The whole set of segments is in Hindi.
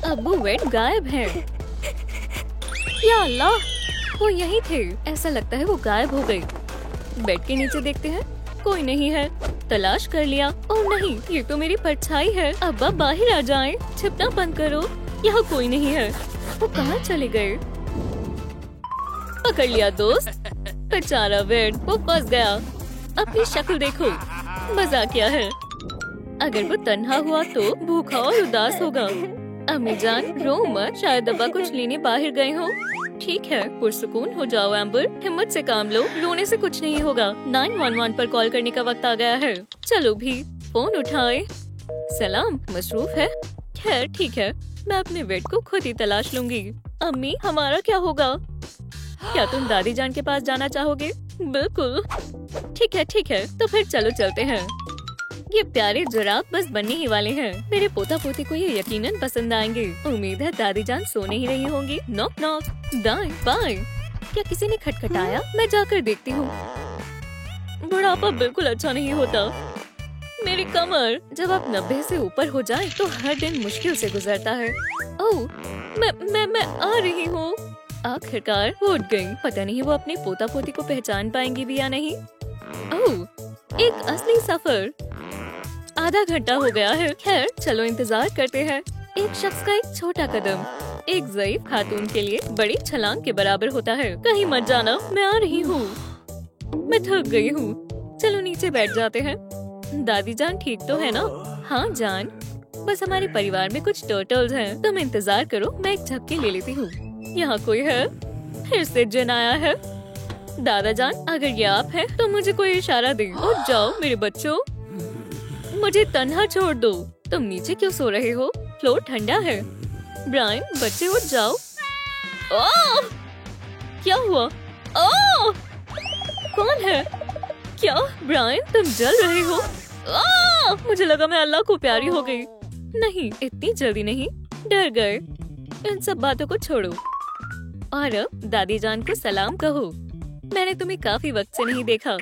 अब वो वेट गायब है। या अल्लाह, वो यहीं थे। ऐसा लगता है वो गायब हो गए। बेड के नीचे देखते हैं, कोई नहीं है। तलाश कर लिया। ओह नहीं, ये तो मेरी परछाई है। अब आप बाहर आ जाएं। छिपना बंद करो। यहाँ कोई नहीं है। वो कहाँ चले गए? पकड़ लिया दोस्त। बेचारा वेट, वो फंस गया। अपनी शक्ल देखो, मजाक क्या है। अगर वो तन्हा हुआ तो भूखा और उदास होगा। अम्मी जान, रो मत, शायद अब्बा कुछ लेने बाहर गए हो। ठीक है, पुरसुकून हो जाओ एम्बर, हिम्मत से काम लो, रोने से कुछ नहीं होगा। 911 पर कॉल करने का वक्त आ गया है। चलो भी, फोन उठाए। सलाम, मसरूफ है? खैर ठीक है, मैं अपने वेट को खुद ही तलाश लूंगी। अम्मी, हमारा क्या होगा? क्या तुम दादी जान के पास जाना चाहोगे? बिल्कुल। ठीक है, तो फिर चलो चलते हैं। ये प्यारे जुराब बस बनने ही वाले हैं। मेरे पोता पोती को ये यकीनन पसंद आएंगे। उम्मीद है दादी जान सो नहीं रही होंगी। नॉक नॉक, दाएं बाएं। क्या किसी ने खटखटाया? मैं जाकर देखती हूँ। बुढ़ापा बिल्कुल अच्छा नहीं होता। मेरी कमर। जब आप 90 से ऊपर हो जाए तो हर दिन मुश्किल से गुजरता है। ओह, मैं आ रही हूँ। आखिरकार वो उठ गई। पता नहीं वो अपने पोता पोती को पहचान पाएंगी भी या नहीं। ओह, एक असली सफर। आधा घंटा हो गया है। खैर चलो इंतजार करते हैं। एक शख्स का एक छोटा कदम एक ज़ईफ खातून के लिए बड़ी छलांग के बराबर होता है। कहीं मत जाना, मैं आ रही हूँ। मैं थक गई हूँ। चलो नीचे बैठ जाते हैं। दादी जान ठीक तो है ना? हाँ जान, बस हमारे परिवार में कुछ टर्टल्स हैं। तुम इंतजार करो, मैं एक झपकी ले लेती हूँ। यहाँ कोई है? फिर से जिन आया है। दादा जान, अगर ये आप हैं तो मुझे कोई इशारा दे। उठ जाओ मेरे बच्चों, मुझे तन्हा छोड़ दो। तुम नीचे क्यों सो रहे हो? फ्लोर ठंडा है। ब्रायन, बच्चे उठ जाओ। ओह! क्या हुआ? ओह! कौन है? क्या ब्रायन, तुम जल रहे हो? ओह! मुझे लगा मैं अल्लाह को प्यारी हो गई। नहीं, इतनी जल्दी नहीं। डर गए। इन सब बातों को छोड़ो और अब दादी जान को सलाम कहो। मैंने तुम्हें काफी वक्त से नहीं देखा।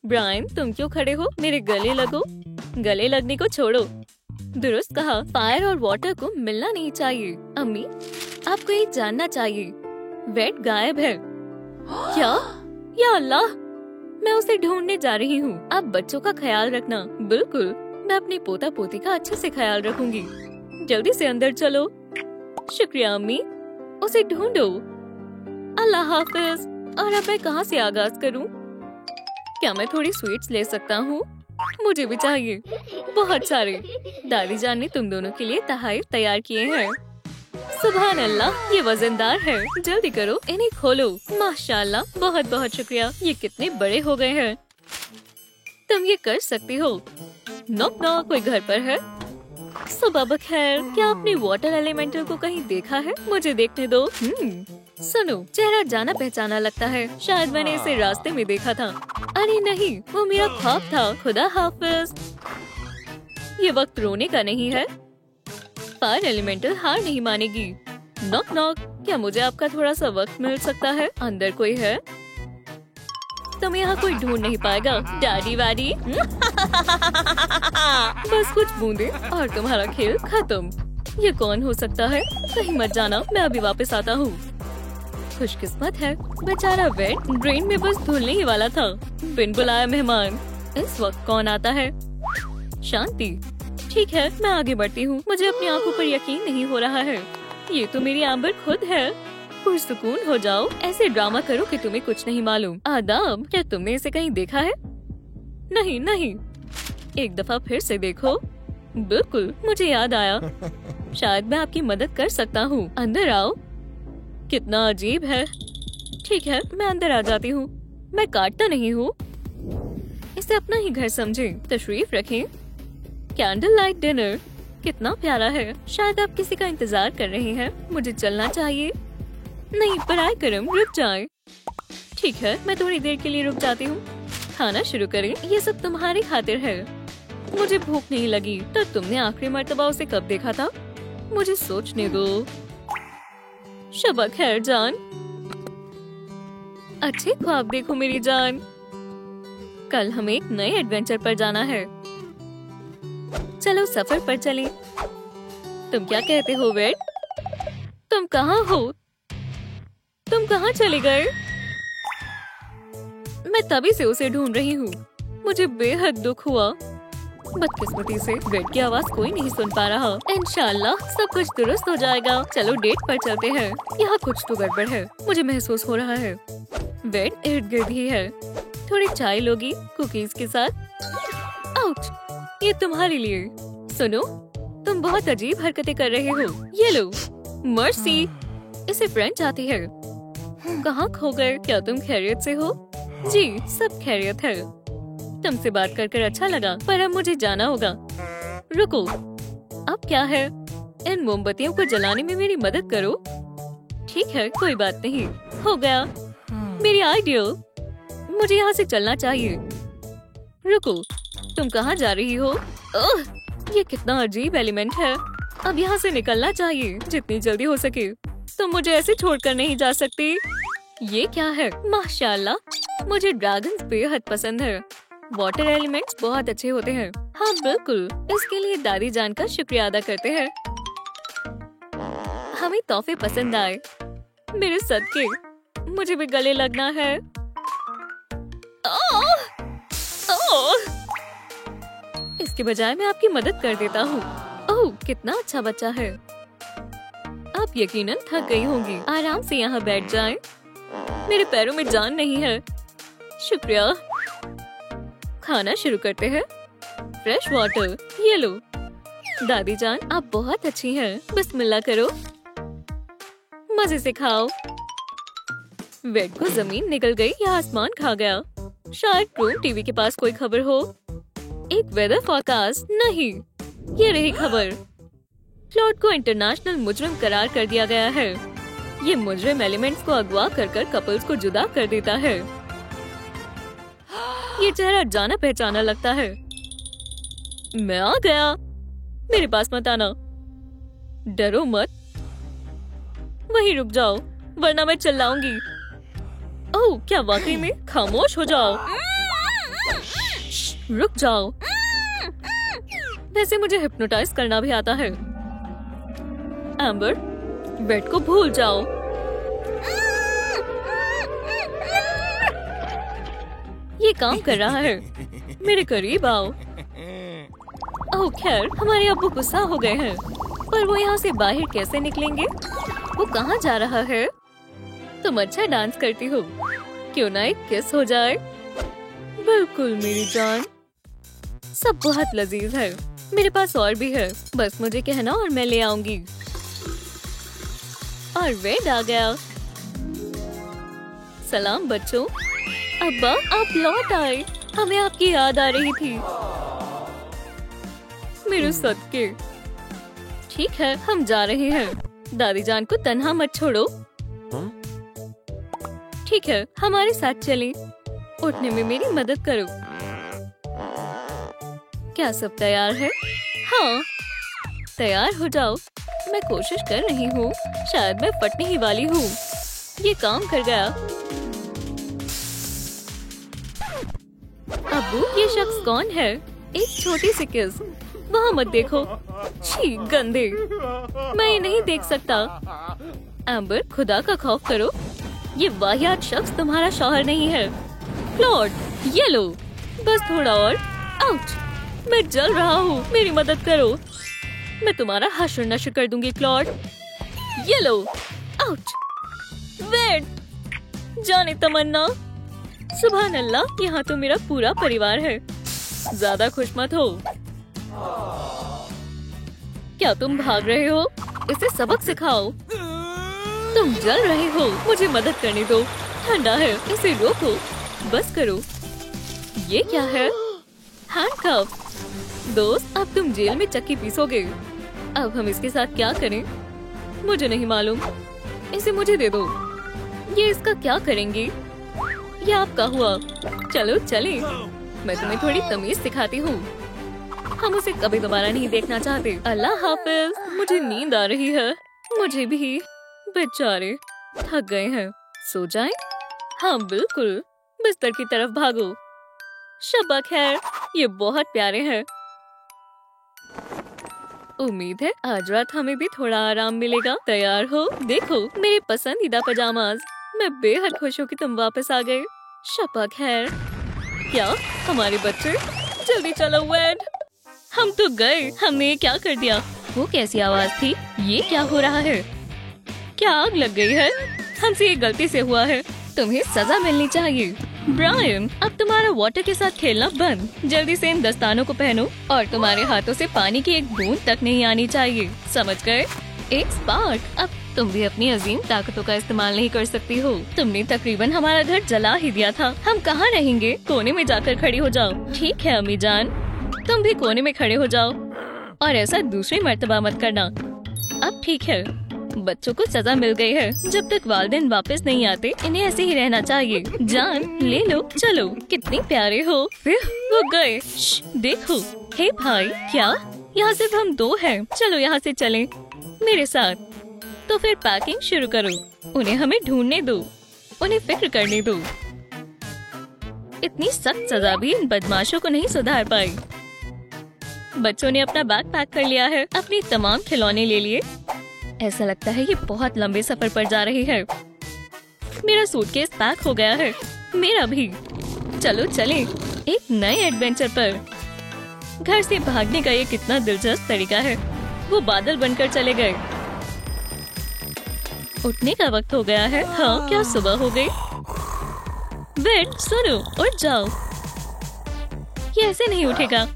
ब्रायन, तुम क्यों खड़े हो? मेरे गले लगो। गले लगने को छोड़ो। दुरुस्त कहा, फायर और वाटर को मिलना नहीं चाहिए। अम्मी, आपको ये जानना चाहिए, वेट गायब है। क्या? या अल्लाह, मैं उसे ढूंढने जा रही हूँ। आप बच्चों का ख्याल रखना। बिल्कुल, मैं अपने पोता पोती का अच्छे से ख्याल रखूंगी। जल्दी से अंदर चलो। शुक्रिया अम्मी। उसे ढूंढो। अल्लाह हाफिज। और अब मैं कहाँ से आगाज करूँ? क्या मैं थोड़ी स्वीट्स ले सकता हूँ? मुझे भी चाहिए, बहुत सारे। दादी जान ने तुम दोनों के लिए तहफ़ तैयार किए हैं। सुभान अल्लाह, ये वजनदार है। जल्दी करो, इन्हें खोलो। माशाल्लाह, बहुत बहुत शुक्रिया। ये कितने बड़े हो गए हैं। तुम ये कर सकती हो। नॉक नॉक, कोई घर पर है? सुबह बखैर। क्या आपने वाटर एलिमेंटल को कहीं देखा है? मुझे देखने दो। सुनो, चेहरा जाना पहचाना लगता है। शायद मैंने इसे रास्ते में देखा था। अरे नहीं, वो मेरा ख्वाब था। खुदा हाफिज। ये वक्त रोने का नहीं है। फायर एलिमेंटल हार नहीं मानेगी। नॉक नॉक, क्या मुझे आपका थोड़ा सा वक्त मिल सकता है? अंदर कोई है? तुम यहाँ कोई ढूंढ नहीं पाएगा। डैडी वैडी। बस कुछ बूंदे और तुम्हारा खेल खत्म। ये कौन हो सकता है? कहीं मत जाना, मैं अभी वापस आता हूँ। खुशकिस्मत है बेचारा वेट, ड्रेन में बस धुलने ही वाला था। बिन बुलाया मेहमान। इस वक्त कौन आता है? शांति। ठीक है, मैं आगे बढ़ती हूँ। मुझे अपनी आंखों पर यकीन नहीं हो रहा है। ये तो मेरी एम्बर खुद है। पुरसुकून हो जाओ, ऐसे ड्रामा करो कि तुम्हें कुछ नहीं मालूम। आदाब, क्या तुमने इसे कहीं देखा है? नहीं नहीं, एक दफा फिर से देखो। बिल्कुल, मुझे याद आया। शायद मैं आपकी मदद कर सकता हूँ। अंदर आओ। कितना अजीब है। ठीक है, मैं अंदर आ जाती हूँ। मैं काटता नहीं हूँ। इसे अपना ही घर समझें। तशरीफ रखें। कैंडल लाइट डिनर कितना प्यारा है। शायद आप किसी का इंतजार कर रहे हैं। मुझे चलना चाहिए। नहीं, बराए करम रुक जाएं। ठीक है, मैं थोड़ी देर के लिए रुक जाती हूँ। खाना शुरू करें। ये सब तुम्हारी खातिर है। मुझे भूख नहीं लगी। तो तुमने आखिरी मर्तबा उसे कब देखा था? मुझे सोचने दो। शबा खैर जान। अच्छे ख्वाब देखो मेरी जान। कल हमें एक नए एडवेंचर पर जाना है। चलो सफर पर चलें। तुम क्या कहते हो वेट? तुम कहाँ हो? तुम कहाँ चले गए? मैं तभी से उसे ढूंढ रही हूँ। मुझे बेहद दुख हुआ। बदकिस्मती से बेड की आवाज कोई नहीं सुन पा रहा। इंशाल्लाह सब कुछ दुरुस्त हो जाएगा। चलो डेट पर चलते हैं। यहाँ कुछ तो गड़बड़ है, मुझे महसूस हो रहा है। बेड इर्द गिर्द ही है। थोड़ी चाय लोगी कुकीज के साथ? आउच! ये तुम्हारे लिए। सुनो, तुम बहुत अजीब हरकतें कर रहे हो। ये लो। मर्सी, इसे फ्रेंच आती है। कहाँ खो गए? क्या तुम खैरियत से हो? जी, सब खैरियत है। तुमसे बात कर अच्छा लगा, पर अब मुझे जाना होगा। रुको, अब क्या है? इन मोमबत्तियों को जलाने में मेरी मदद करो। ठीक है, कोई बात नहीं। हो गया। मेरी आइडिया। मुझे यहाँ से चलना चाहिए। रुको, तुम कहाँ जा रही हो? ओह, ये कितना अजीब एलिमेंट है। अब यहाँ से निकलना चाहिए जितनी जल्दी हो सके। तुम मुझे ऐसे छोड़कर नहीं जा सकती। ये क्या है? माशाल्लाह, मुझे ड्रैगन्स बेहद पसंद है। वाटर एलिमेंट्स बहुत अच्छे होते हैं। हाँ बिल्कुल, इसके लिए दादी जान का शुक्रिया अदा करते हैं। हमें तोहफे पसंद आए। मेरे सदके, मुझे भी गले लगना है। ओह! ओह! इसके बजाय मैं आपकी मदद कर देता हूँ। ओह, कितना अच्छा बच्चा है। आप यकीनन थक गई होंगी। आराम से यहाँ बैठ जाएं। मेरे पैरों में जान नहीं है। शुक्रिया। खाना शुरू करते हैं। फ्रेश वाटर, ये लो। दादी जान, आप बहुत अच्छी हैं। बिस्मिल्लाह करो। मजे से खाओ। बेड को जमीन निकल गई या आसमान खा गया। शायद रूम टीवी के पास कोई खबर हो। एक वेदर फोरकास्ट नहीं, ये रही खबर। क्लॉड को इंटरनेशनल मुजरिम करार कर दिया गया है। ये मुजरिम एलिमेंट्स को अगवा कर कपल्स को जुदा कर देता है। ये चेहरा जाना पहचाना लगता है। मैं आ गया। मेरे पास मत आना। डरो मत। वहीं रुक जाओ, वरना मैं चिल्लाऊंगी। ओह, क्या वाकई में? खामोश हो जाओ। रुक जाओ। वैसे मुझे हिप्नोटाइज करना भी आता है। एम्बर, बेड को भूल जाओ। ये काम कर रहा है। मेरे करीब आओ। ओह खैर, हमारे अब्बू गुस्सा हो गए हैं, पर वो यहाँ से बाहर कैसे निकलेंगे? वो कहाँ जा रहा है? तुम अच्छा डांस करती हो, क्यों ना एक किस हो जाए? बिल्कुल मेरी जान। सब बहुत लजीज है। मेरे पास और भी है, बस मुझे कहना और मैं ले आऊंगी। और वेड आ गया। सलाम बच्चों। अब्बा, आप लौट आए। हमें आपकी याद आ रही थी। मेरे सदके। ठीक है, हम जा रहे हैं। दादी जान को तन्हा मत छोड़ो। ठीक है, हमारे साथ चलें। उठने में मेरी मदद करो। क्या सब तैयार है? हाँ, तैयार हो जाओ। मैं कोशिश कर रही हूँ, शायद मैं फटने ही वाली हूँ। ये काम कर गया। अब्बू, ये शख्स कौन है? एक छोटी सी किस। वहाँ मत देखो। छी गंदे, मैं ये नहीं देख सकता। एम्बर, खुदा का खौफ करो। ये वाहियात शख्स तुम्हारा शौहर नहीं है। क्लॉड, ये लो। बस थोड़ा और। आउच! मैं जल रहा हूँ, मेरी मदद करो। मैं तुम्हारा हश्र नश्र कर दूंगी क्लॉड। ये लो। आउच! वेट! जाने तमन्ना। सुभान अल्लाह, यहाँ तो मेरा पूरा परिवार है। ज्यादा खुश मत हो। क्या तुम भाग रहे हो? इसे सबक सिखाओ। तुम जल रहे हो, मुझे मदद करने दो। ठंडा है, इसे रोको। बस करो। ये क्या है? हैंडकफ। दोस्त, अब तुम जेल में चक्की पीसोगे। अब हम इसके साथ क्या करें? मुझे नहीं मालूम। इसे मुझे दे दो। ये इसका क्या करेंगे? ये आपका हुआ। चलो चले। मैं तुम्हें थोड़ी तमीज सिखाती हूँ। हम उसे कभी दोबारा नहीं देखना चाहते। अल्लाह हाफिज। मुझे नींद आ रही है। मुझे भी। बेचारे थक गए हैं। सो जाएं? हाँ बिल्कुल। बिस्तर की तरफ भागो। शब्बा खैर, ये बहुत प्यारे हैं। उम्मीद है आज रात हमें भी थोड़ा आराम मिलेगा। तैयार हो? देखो मेरे पसंदीदा पजामाज। मैं बेहद खुश हूँ कि तुम वापस आ गए। शपा खैर। क्या हमारे बच्चे? जल्दी चलो वेड। हम तो गए। हमने ये क्या कर दिया? वो कैसी आवाज थी? ये क्या हो रहा है? क्या आग लग गई है? हमसे ये गलती से हुआ है। तुम्हें सजा मिलनी चाहिए। ब्रायन, अब तुम्हारा वाटर के साथ खेलना बंद। जल्दी से इन दस्तानों को पहनो और तुम्हारे हाथों से पानी की एक बूंद तक नहीं आनी चाहिए। समझ गए? एक स्पार्क। अब तुम भी अपनी अजीम ताकतों का इस्तेमाल नहीं कर सकती हो। तुमने तकरीबन हमारा घर जला ही दिया था। हम कहाँ रहेंगे? कोने में जाकर खड़ी हो जाओ। ठीक है अम्मी जान, तुम भी कोने में खड़े हो जाओ और ऐसा दूसरी मर्तबा मत करना। अब ठीक है, बच्चों को सजा मिल गई है। जब तक वालिदैन वापस नहीं आते इन्हें ऐसे ही रहना चाहिए। जान ले लो, चलो। कितने प्यारे हो। फिर वो गए। देखो। हे भाई, क्या यहाँ सिर्फ हम दो हैं? चलो यहाँ से चलें मेरे साथ। तो फिर पैकिंग शुरू करो। उन्हें हमें ढूंढने दो, उन्हें फिक्र करने दो। इतनी सख्त सजा भी इन बदमाशों को नहीं सुधार पाई। बच्चों ने अपना बैग पैक कर लिया है, अपनी तमाम खिलौने ले लिए। ऐसा लगता है ये बहुत लंबे सफर पर जा रही है। मेरा सूटकेस पैक हो गया है। मेरा भी। चलो चलें एक नए एडवेंचर पर। घर से भागने का ये कितना दिलचस्प तरीका है। वो बादल बनकर चले गए। उठने का वक्त हो गया है। हाँ, क्या सुबह हो गई? वेट, सुनो, उठ जाओ। ये ऐसे नहीं उठेगा।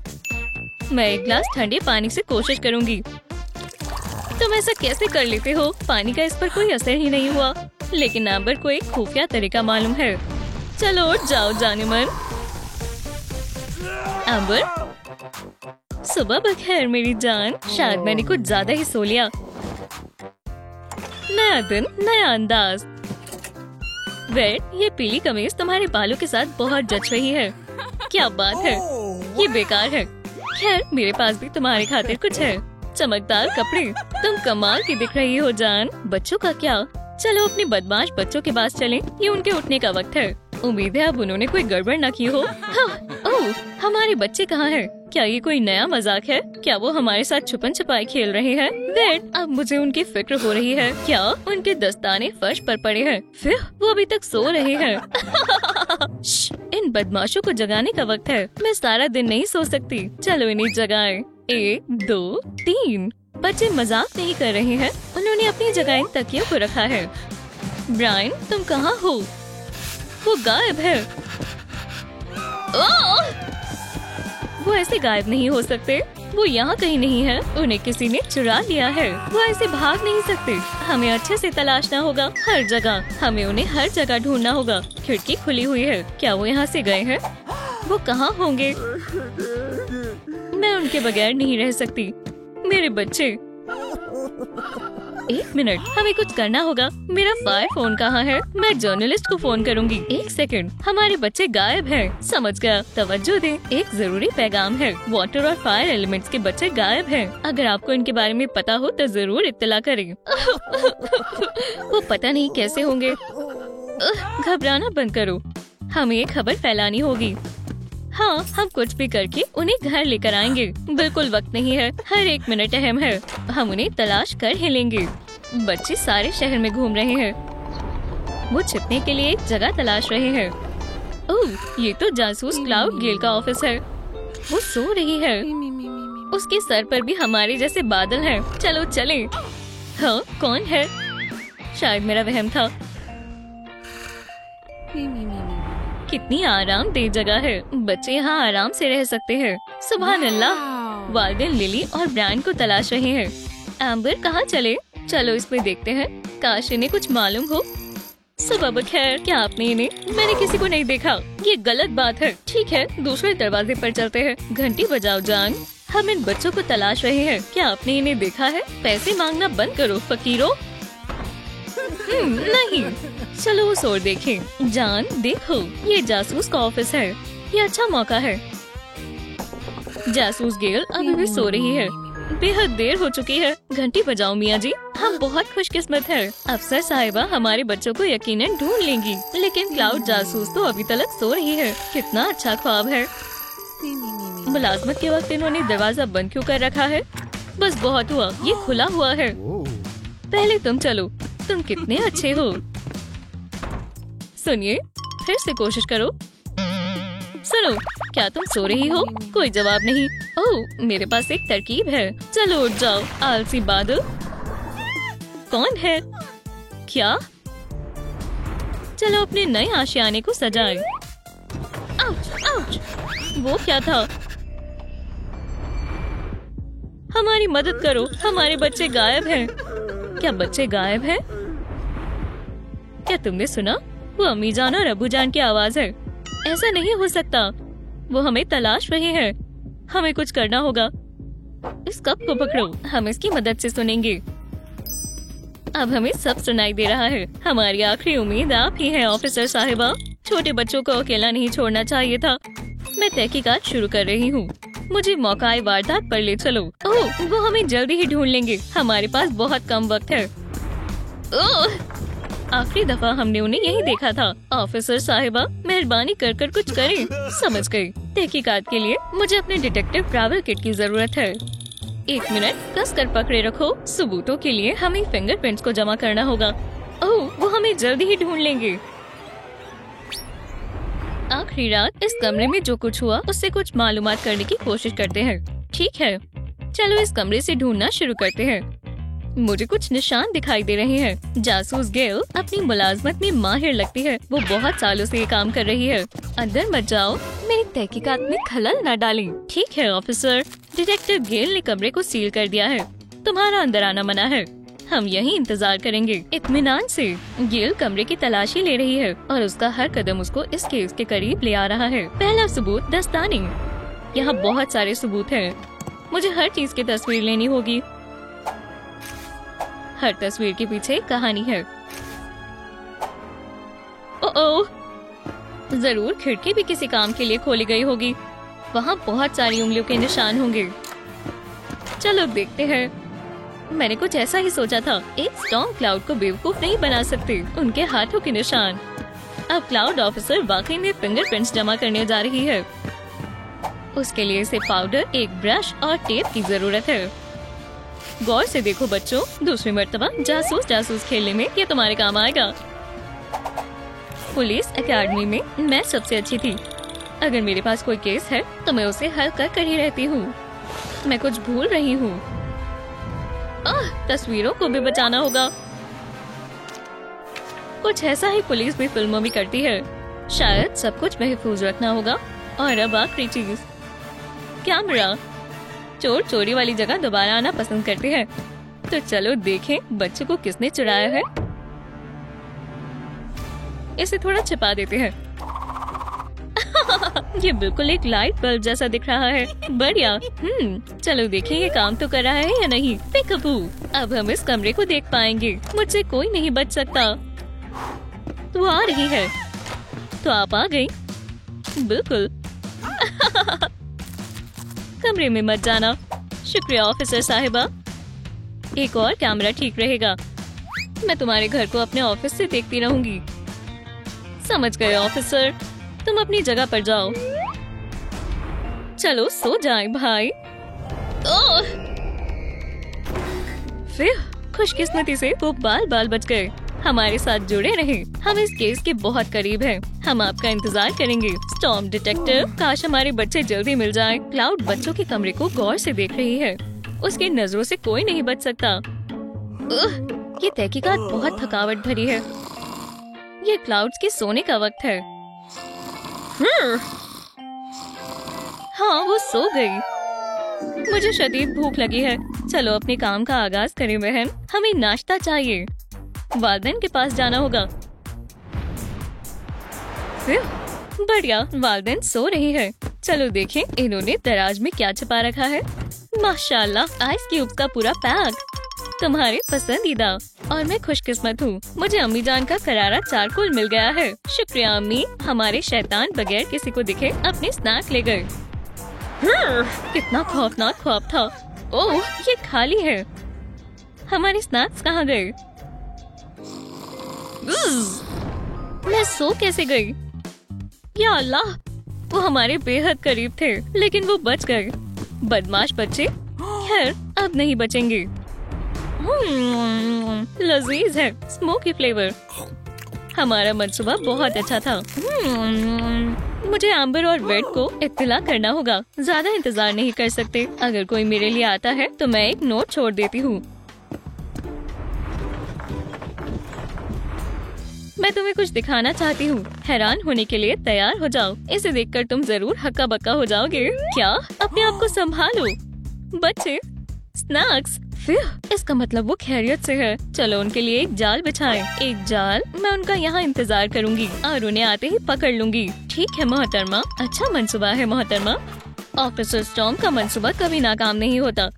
मैं एक गिलास ठंडे पानी से कोशिश करूंगी। तुम ऐसा कैसे कर लेते हो? पानी का इस पर कोई असर ही नहीं हुआ। लेकिन एम्बर को एक खुफिया तरीका मालूम है। चलो उठ जाओ जानेमन। एम्बर, सुबह बखैर मेरी जान। शायद मैंने कुछ ज्यादा ही सो लिया। नया दिन, नया अंदाज। वेट, ये पीली कमीज तुम्हारे बालों के साथ बहुत जच रही है। क्या बात है, ये बेकार है। खैर, मेरे पास भी तुम्हारे खातिर कुछ है। चमकदार कपड़े। तुम कमाल की दिख रही हो जान। बच्चों का क्या? चलो अपने बदमाश बच्चों के पास चलें। ये उनके उठने का वक्त है। उम्मीद है अब उन्होंने कोई गड़बड़ न की हो। हाँ, ओह, हमारे बच्चे कहाँ हैं? क्या ये कोई नया मजाक है? क्या वो हमारे साथ छुपन छुपाई खेल रहे हैं? वेट, अब मुझे उनकी फिक्र हो रही है। क्या उनके दस्ताने फर्श पर पड़े हैं? फिर वो अभी तक सो रहे हैं। इन बदमाशों को जगाने का वक्त है। मैं सारा दिन नहीं सो सकती। चलो इन्हें जगाएं। 1, 2, 3। बच्चे मजाक नहीं कर रहे हैं। उन्होंने अपनी जगह इन तकियों को रखा है। ब्रायन, तुम कहाँ हो? वो गायब है। वो ऐसे गायब नहीं हो सकते। वो यहाँ कहीं नहीं है। उन्हें किसी ने चुरा लिया है। वो ऐसे भाग नहीं सकते। हमें अच्छे से तलाशना होगा हर जगह। हमें उन्हें हर जगह ढूंढना होगा। खिड़की खुली हुई है। क्या वो यहाँ से गए हैं? वो कहाँ होंगे? मैं उनके बगैर नहीं रह सकती। मेरे बच्चे। 1 मिनट, हमें कुछ करना होगा। मेरा फायर फोन कहाँ है? मैं जर्नलिस्ट को फोन करूँगी। 1 सेकंड, हमारे बच्चे गायब हैं। समझ गया। तवज्जो दें, एक जरूरी पैगाम है। वाटर और फायर एलिमेंट्स के बच्चे गायब हैं। अगर आपको इनके बारे में पता हो तो जरूर इत्तला करें। वो पता नहीं कैसे होंगे। घबराना बंद करो। हमें ये खबर फैलानी होगी। हाँ, हम कुछ भी करके उन्हें घर लेकर आएंगे। बिल्कुल वक्त नहीं है। हर 1 मिनट अहम है। हम उन्हें तलाश कर ही लेंगे। बच्चे सारे शहर में घूम रहे हैं। वो छिपने के लिए एक जगह तलाश रहे हैं। ओह, ये तो जासूस क्लाउड गेल का ऑफिस है। वो सो रही है। उसके सर पर भी हमारे जैसे बादल हैं। चलो चलें। हाँ, कौन है? शायद मेरा वहम था। कितनी आरामदेह जगह है। बच्चे यहाँ आराम से रह सकते हैं। सुभान अल्लाह। वालिदैन लिली और ब्रायन को तलाश रहे हैं। एम्बर कहाँ चले? चलो इसमें देखते हैं। काश इन्हें कुछ मालूम हो। सुबह बखैर। क्या आपने इन्हें? मैंने किसी को नहीं देखा। ये गलत बात है। ठीक है, दूसरे दरवाजे पर चलते हैं। घंटी बजाओ जान। हम इन बच्चों को तलाश रहे हैं। क्या आपने इन्हें देखा है? पैसे मांगना बंद करो फकीरों। नहीं, चलो उस ओर देखें। जान देखो, ये जासूस का ऑफिस है। ये अच्छा मौका है। जासूस गेल अभी भी सो रही है। बेहद देर हो चुकी है। घंटी बजाओ मियाँ जी। हम बहुत खुशकिस्मत है। अफसर साहिबा हमारे बच्चों को यकीनन ढूंढ लेंगी। लेकिन क्लाउड जासूस तो अभी तक सो रही है। कितना अच्छा ख्वाब है। मुलाजमत के वक्त इन्होंने दरवाजा बंद क्यों कर रखा है? बस बहुत हुआ, ये खुला हुआ है। पहले तुम चलो, तुम कितने अच्छे हो। सुनिए, फिर से कोशिश करो। सुनो, क्या तुम सो रही हो? कोई जवाब नहीं। ओह, मेरे पास एक तरकीब है। चलो उठ जाओ, आलसी बादल। कौन है? क्या? चलो अपने नए आशियाने को सजाएं। Ouch, ouch! वो क्या था? हमारी मदद करो, हमारे बच्चे गायब हैं। क्या बच्चे गायब हैं? क्या तुमने सुना? वो अम्मी जान और अबू जान की आवाज है। ऐसा नहीं हो सकता, वो हमें तलाश रहे हैं। हमें कुछ करना होगा। इस कप को पकड़ो, हम इसकी मदद से सुनेंगे। अब हमें सब सुनाई दे रहा है। हमारी आखिरी उम्मीद आप ही हैं ऑफिसर साहिबा। छोटे बच्चों को अकेला नहीं छोड़ना चाहिए था। मैं तहकीकात शुरू कर रही हूँ। मुझे मौकाए वारदात पर ले चलो। ओह, वो हमें जल्दी ही ढूंढ लेंगे। हमारे पास बहुत कम वक्त है। ओह, आखिरी दफा हमने उन्हें यही देखा था। ऑफिसर साहिबा, मेहरबानी कर कर कुछ करें। समझ गई। तहकीकात के लिए मुझे अपने डिटेक्टिव ट्रैवल किट की जरूरत है। 1 मिनट, कस कर पकड़े रखो। सबूतों के लिए हमें फिंगरप्रिंट्स को जमा करना होगा। ओह, वो हमें जल्दी ही ढूंढ लेंगे। आखिरी रात इस कमरे में जो कुछ हुआ उससे कुछ मालूमात करने की कोशिश करते हैं। ठीक है, चलो इस कमरे से ढूंढना शुरू करते हैं। मुझे कुछ निशान दिखाई दे रहे हैं। जासूस गेल अपनी मुलाजमत में माहिर लगती है। वो बहुत सालों से ये काम कर रही है। अंदर मत जाओ, मेरी तहकीकात में खलल न डालें। ठीक है ऑफिसर। डिटेक्टिव गेल ने कमरे को सील कर दिया है। तुम्हारा अंदर आना मना है। हम यहीं इंतजार करेंगे इत्मीनान से। गेल कमरे की तलाशी ले रही है और उसका हर कदम उसको इस केस के करीब ले आ रहा है। पहला सबूत, दस्ताने। यहाँ बहुत सारे सबूत हैं। मुझे हर चीज की तस्वीर लेनी होगी। हर तस्वीर के पीछे एक कहानी है। ओह, जरूर खिड़की भी किसी काम के लिए खोली गई होगी। वहाँ बहुत सारी उंगलियों के निशान होंगे। चलो देखते हैं। मैंने कुछ ऐसा ही सोचा था। एक स्टॉर्म क्लाउड को बेवकूफ नहीं बना सकते। उनके हाथों के निशान। अब क्लाउड ऑफिसर वाकई में फिंगरप्रिंट्स जमा करने जा रही है। उसके लिए इसे पाउडर, एक ब्रश और टेप की जरूरत है। गौर से देखो बच्चों, दूसरी मर्तबा जासूस जासूस खेलने में ये तुम्हारे काम आएगा। पुलिस एकेडमी में मैं सबसे अच्छी थी। अगर मेरे पास कोई केस है तो मैं उसे हल कर ही रहती हूँ। मैं कुछ भूल रही हूँ। तस्वीरों को भी बचाना होगा। कुछ ऐसा ही पुलिस भी फिल्मों में करती है। शायद सब कुछ महफूज रखना होगा। और अब आखिरी चीज, कैमरा। चोर चोरी वाली जगह दोबारा आना पसंद करते हैं। तो चलो देखें बच्चे को किसने चुराया है। इसे थोड़ा छिपा देते हैं। ये बिल्कुल एक लाइट बल्ब जैसा दिख रहा है। बढ़िया। चलो देखें ये काम तो कर रहा है या नहीं। पिकअपू, अब हम इस कमरे को देख पाएंगे। मुझसे कोई नहीं बच सकता। तू आ रही है तो आप आ गई। बिल्कुल। कमरे में मत जाना। शुक्रिया ऑफिसर साहिबा। एक और कैमरा ठीक रहेगा। मैं तुम्हारे घर को अपने ऑफिस से देखती रहूंगी। समझ गए ऑफिसर, तुम अपनी जगह पर जाओ। चलो सो जाएं भाई। फिर खुशकिस्मती से वो बाल बाल बच गए। हमारे साथ जुड़े रहे। हम इस केस के बहुत करीब हैं। हम आपका इंतजार करेंगे स्टॉर्म डिटेक्टिव। काश हमारे बच्चे जल्दी मिल जाएं। क्लाउड बच्चों के कमरे को गौर से देख रही है। उसकी नजरों से कोई नहीं बच सकता। ये तहकीकात बहुत थकावट भरी है। ये क्लाउड्स के सोने का वक्त है। हाँ, वो सो गई। मुझे शदीद भूख लगी है। चलो अपने काम का आगाज करें बहन। हमें नाश्ता चाहिए। वालदैन के पास जाना होगा। बढ़िया, वालदैन सो रही है। चलो देखें इन्होंने दराज में क्या छिपा रखा है। माशाल्लाह, आइस क्यूब्स का पूरा पैक। तुम्हारे पसंदीदा। और मैं खुशकिस्मत हूँ, मुझे अम्मी जान का करारा चारकोल मिल गया है। शुक्रिया अम्मी। हमारे शैतान बगैर किसी को दिखे अपने स्नैक ले गए। कितना खौफनाक ख्वाब था। ओह, ये खाली है। हमारे स्नैक्स कहाँ गए? मैं सो कैसे गई? या अल्लाह, वो हमारे बेहद करीब थे लेकिन वो बच गए। बदमाश बच्चे। खैर, अब नहीं बचेंगे। लजीज है, स्मोकी फ्लेवर। हमारा मंसूबा बहुत अच्छा था। मुझे एम्बर और वेट को इत्तला करना होगा। ज्यादा इंतजार नहीं कर सकते। अगर कोई मेरे लिए आता है तो मैं एक नोट छोड़ देती हूँ। मैं तुम्हें कुछ दिखाना चाहती हूँ। हैरान होने के लिए तैयार हो जाओ। इसे देखकर तुम जरूर हक्का बक्का हो जाओगे। क्या? अपने आप को संभालो बच्चे। स्नैक्स। फिर इसका मतलब वो खैरियत से है। चलो उनके लिए एक जाल बिछाएं। एक जाल? मैं उनका यहाँ इंतजार करूँगी और उन्हें आते ही पकड़ लूंगी। ठीक है मोहतरमा। अच्छा मंसूबा है मोहतरमा। ऑफिसर स्टॉर्म का मंसूबा कभी नाकाम नहीं होता।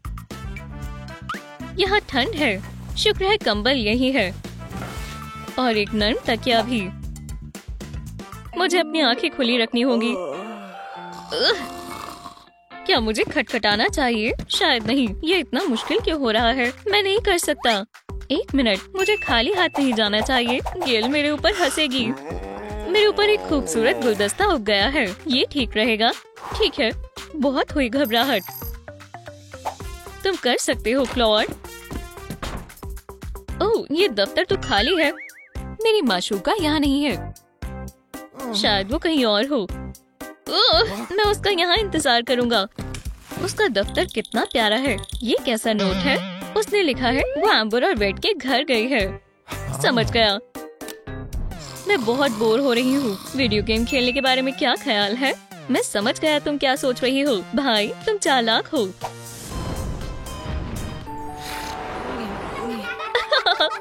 यहाँ ठंड है। शुक्र है कंबल यही है और एक नर्म तकिया भी। मुझे अपनी आंखें खुली रखनी होगी। क्या मुझे खटखटाना चाहिए? शायद नहीं। ये इतना मुश्किल क्यों हो रहा है? मैं नहीं कर सकता। एक मिनट, मुझे खाली हाथ नहीं जाना चाहिए। गेल मेरे ऊपर हंसेगी। मेरे ऊपर एक खूबसूरत गुलदस्ता उग गया है। ये ठीक रहेगा। ठीक है, बहुत हुई घबराहट। तुम कर सकते हो क्लॉड। ओह, ये दफ्तर तो खाली है। मेरी माशूका यहाँ नहीं है। शायद वो कहीं और हो। मैं उसका यहाँ इंतजार करूँगा। उसका दफ्तर कितना प्यारा है। ये कैसा नोट है? उसने लिखा है वो एम्बर और वेट के घर गई है। समझ गया। मैं बहुत बोर हो रही हूँ। वीडियो गेम खेलने के बारे में क्या ख्याल है? मैं समझ गया तुम क्या सोच रही हो। भाई तुम चालाक हो।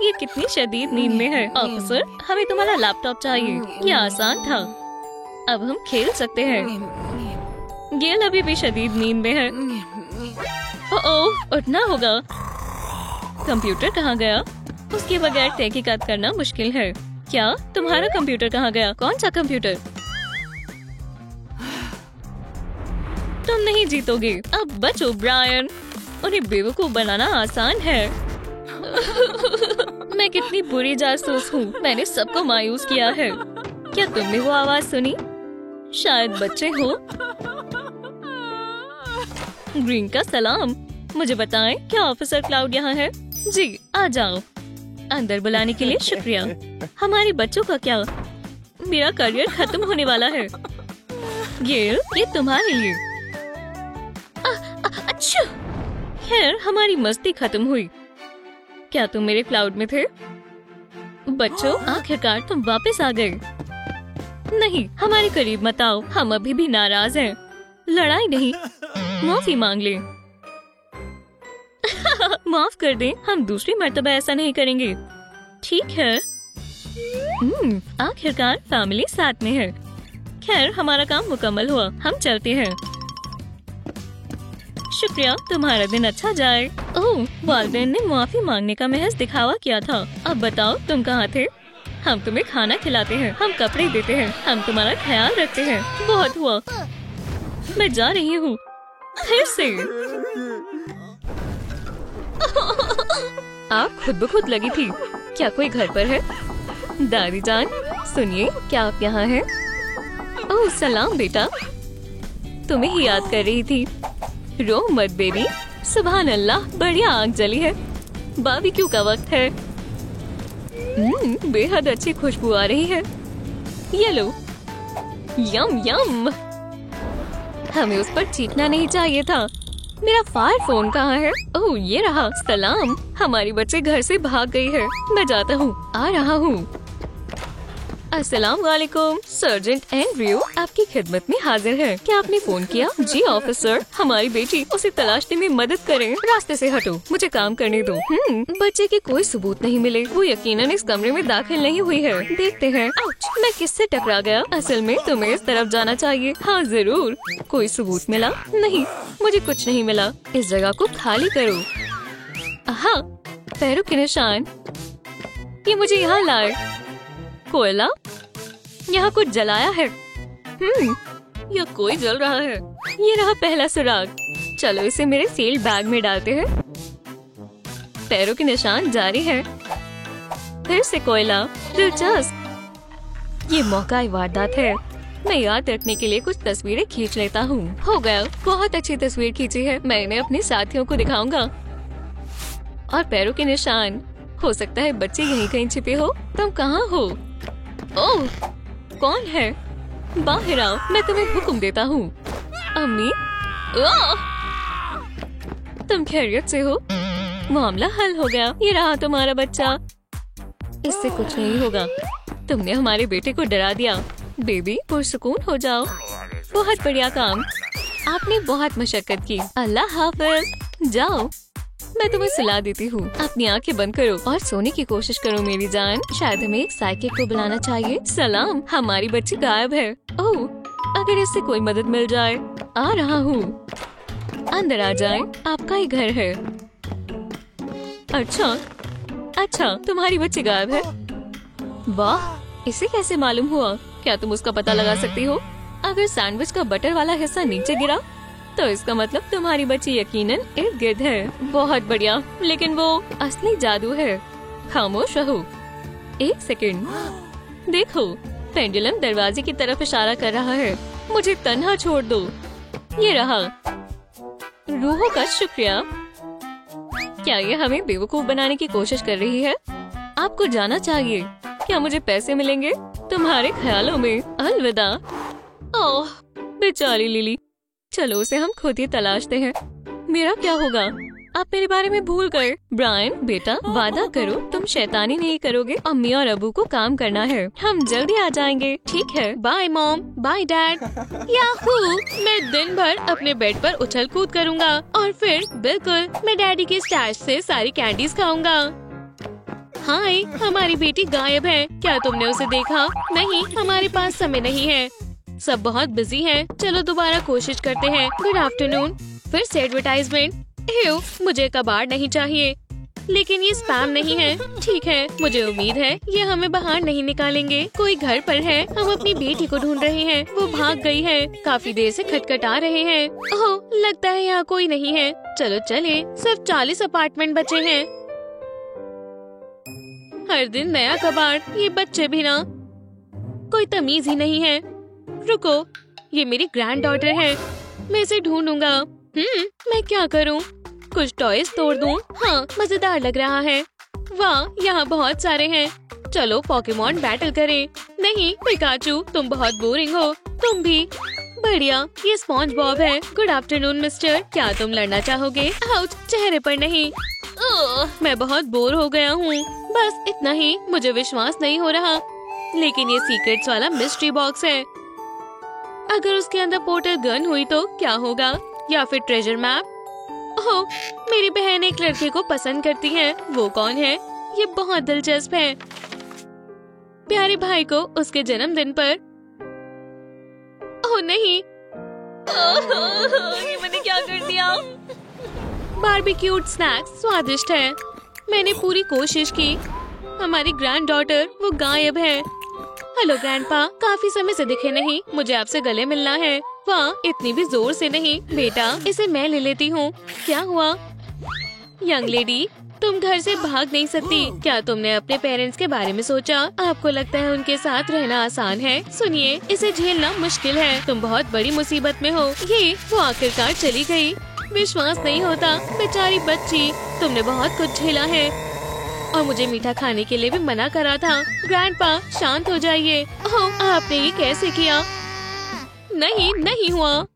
ये कितनी शदीद नींद में है। ऑफिसर, हमें तुम्हारा लैपटॉप चाहिए। ये आसान था। अब हम खेल सकते हैं। गेल अभी भी शदीद नींद में है। ओह, उठना होगा। कंप्यूटर कहाँ गया? उसके बगैर तहकीकात करना मुश्किल है। क्या? तुम्हारा कंप्यूटर कहाँ गया? कौन सा कंप्यूटर? तुम नहीं जीतोगे। अब बचो ब्रायन। उन्हें बेवकूफ बनाना आसान है। मैं कितनी बुरी जासूस हूँ। मैंने सबको मायूस किया है। क्या तुमने वो आवाज सुनी? शायद बच्चे हो। ग्रीन का सलाम। मुझे बताएं, क्या ऑफिसर क्लाउड यहाँ है? जी, आ जाओ। अंदर बुलाने के लिए शुक्रिया। हमारे बच्चों का क्या? मेरा करियर खत्म होने वाला है। गेल, ये तुम्हारे लिए। अच्छा। खैर, हमारी मस्ती खत्म हुई। क्या तुम मेरे क्लाउड में थे? बच्चों, आखिरकार तुम वापस आ गए। नहीं, हमारे करीब मत आओ। हम अभी भी नाराज हैं। लड़ाई नहीं, माफी मांग ले। माफ कर दें, हम दूसरी मर्तबा ऐसा नहीं करेंगे। ठीक है। आखिरकार फैमिली साथ में है। खैर, हमारा काम मुकम्मल हुआ। हम चलते हैं। शुक्रिया, तुम्हारा दिन अच्छा जाए। ओह, वालिदैन ने माफी मांगने का महज दिखावा किया था। अब बताओ तुम कहाँ थे? हम तुम्हें खाना खिलाते हैं, हम कपड़े देते हैं, हम तुम्हारा ख्याल रखते हैं। बहुत हुआ। मैं जा रही हूँ। फिर से। आप खुद ब खुद लगी थी। क्या कोई घर पर है? दादी जान, सुनिए, क्या आप यहाँ हैं? ओह सलाम बेटा। तुम्हें ही याद कर रही थी। रो मत बेबी। सुभान अल्लाह, बढ़िया आग जली है। बारबेक्यू का वक्त है। बेहद अच्छी खुशबू आ रही है। ये लो। यम यम। हमें उस पर चीखना नहीं चाहिए था। मेरा फायर फोन कहाँ है? ओह, ये रहा। सलाम। हमारी बच्चे घर से भाग गई है। मैं जाता हूँ, आ रहा हूँ। अस्सलाम वालेकुम। सर्जेंट एंड्रयू आपकी खिदमत में हाजिर है। क्या आपने फोन किया? जी ऑफिसर, हमारी बेटी, उसे तलाशने में मदद करें। रास्ते से हटो, मुझे काम करने दो। बच्चे के कोई सबूत नहीं मिले। वो यकीनन इस कमरे में दाखिल नहीं हुई है। देखते हैं। आउच, मैं किससे टकरा गया? असल में तुम्हें इस तरफ जाना चाहिए। हाँ जरूर। कोई सबूत मिला? नहीं, मुझे कुछ नहीं मिला। इस जगह को खाली करो। हाँ, पैरों के निशान। ये मुझे यहाँ लाए। कोयला? यहाँ कुछ जलाया है। यह कोई जल रहा है। ये रहा पहला सुराग। चलो इसे मेरे सेल बैग में डालते हैं। पैरों के निशान जारी है। फिर से कोयला। दिलचस्प। ये मौका वारदात है। मैं याद रखने के लिए कुछ तस्वीरें खींच लेता हूँ। हो गया, बहुत अच्छी तस्वीर खींची है। मैं इन्हें अपने साथियों को दिखाऊंगा। और पैरों के निशान। हो सकता है बच्चे यहीं कहीं छिपे हो। तुम कहाँ हो? ओह, कौन है? बाहर आओ, मैं तुम्हें हुक्म देता हूँ। अम्मी, तुम खैरियत से हो? मामला हल हो गया। ये रहा तुम्हारा बच्चा। इससे कुछ नहीं होगा। तुमने हमारे बेटे को डरा दिया। बेबी, पुरसुकून हो जाओ। बहुत बढ़िया काम। आपने बहुत मशक्कत की। अल्लाह हाफ़िज़। जाओ, मैं तुम्हें सुला देती हूँ। अपनी आंखें बंद करो और सोने की कोशिश करो मेरी जान। शायद हमें एक साइकिक को बुलाना चाहिए। सलाम, हमारी बच्ची गायब है। ओह, अगर इससे कोई मदद मिल जाए। आ रहा हूँ। अंदर आ जाएं, आपका ही घर है। अच्छा, तुम्हारी बच्ची गायब है। वाह, इसे कैसे मालूम हुआ? क्या तुम उसका पता लगा सकती हो? अगर सैंडविच का बटर वाला हिस्सा नीचे गिरा तो इसका मतलब तुम्हारी बच्ची यकीनन इर्द गिर्द है। बहुत बढ़िया, लेकिन वो असली जादू है। खामोश रहो। एक सेकंड, देखो, पेंडुलम दरवाजे की तरफ इशारा कर रहा है। मुझे तन्हा छोड़ दो। ये रहा। रूहों का शुक्रिया। क्या ये हमें बेवकूफ बनाने की कोशिश कर रही है? आपको जाना चाहिए। क्या मुझे पैसे मिलेंगे? तुम्हारे ख्यालों में। अलविदा। ओह, बेचारी लिली। चलो उसे हम खुद ही तलाशते हैं। मेरा क्या होगा? आप मेरे बारे में भूल गए। ब्रायन बेटा, वादा करो तुम शैतानी नहीं करोगे। अम्मी और अबू को काम करना है। हम जल्दी आ जाएंगे। ठीक है। Bye mom, bye dad. Yahoo, मैं दिन भर अपने बेड पर उछल कूद करूँगा और फिर बिल्कुल मैं डैडी के स्टैश से सारी कैंडीज खाऊंगा। हाय, हमारी बेटी गायब है। क्या तुमने उसे देखा? नहीं, हमारे पास समय नहीं है। सब बहुत बिजी हैं। चलो दोबारा कोशिश करते हैं। Good afternoon. फिर से एडवर्टाइजमेंट। मुझे कबाड़ नहीं चाहिए। लेकिन ये स्पैम नहीं है। ठीक है, मुझे उम्मीद है ये हमें बाहर नहीं निकालेंगे। कोई घर पर है। हम अपनी बेटी को ढूंढ रहे हैं। वो भाग गई है। काफी देर से खटखटा रहे हैं। ओह, लगता है यहाँ कोई नहीं है। चलो चले। सिर्फ 40 अपार्टमेंट बचे हैं। हर दिन नया कबाड़। ये बच्चे भी ना, कोई तमीज ही नहीं है। रुको, ये मेरी ग्रैंड डॉटर है। मैं इसे ढूंढूंगा। मैं क्या करूं? कुछ टॉयज तोड़ दूं? हाँ, मजेदार लग रहा है। वाह, यहाँ बहुत सारे हैं। चलो पोकेमॉन बैटल करें। नहीं पिकाचू, तुम बहुत बोरिंग हो। तुम भी। बढ़िया, ये स्पॉन्ज बॉब है। Good afternoon mister. क्या तुम लड़ना चाहोगे? आउच, चेहरे पर नहीं। मैं बहुत बोर हो गया हूँ। बस इतना ही। मुझे विश्वास नहीं हो रहा। लेकिन ये सीक्रेट्स वाला मिस्ट्री बॉक्स है। अगर उसके अंदर पोर्टल गन हुई तो क्या होगा? या फिर ट्रेजर मैप? ओह, मेरी बहन एक लड़के को पसंद करती है। वो कौन है? ये बहुत दिलचस्प है। प्यारे भाई को उसके जन्मदिन पर। ओह नहीं, ये मैंने क्या कर दिया? बारबेक्यूड स्नैक्स स्वादिष्ट है। मैंने पूरी कोशिश की। हमारी ग्रैंड डॉटर वो गायब है। हेलो ग्रैंडपा, काफी समय से दिखे नहीं। मुझे आपसे गले मिलना है। वाह, इतनी भी जोर से नहीं। बेटा, इसे मैं ले लेती हूँ। क्या हुआ? यंग लेडी, तुम घर से भाग नहीं सकती। क्या तुमने अपने पेरेंट्स के बारे में सोचा? आपको लगता है उनके साथ रहना आसान है? सुनिए, इसे झेलना मुश्किल है। तुम बहुत बड़ी मुसीबत में हो। ये वो आखिरकार चली गई। विश्वास नहीं होता। बेचारी बच्ची, तुमने बहुत कुछ झेला है और मुझे मीठा खाने के लिए भी मना करा था। ग्रैंडपा, शांत हो जाइए। ओह, आपने ये कैसे किया? नहीं हुआ।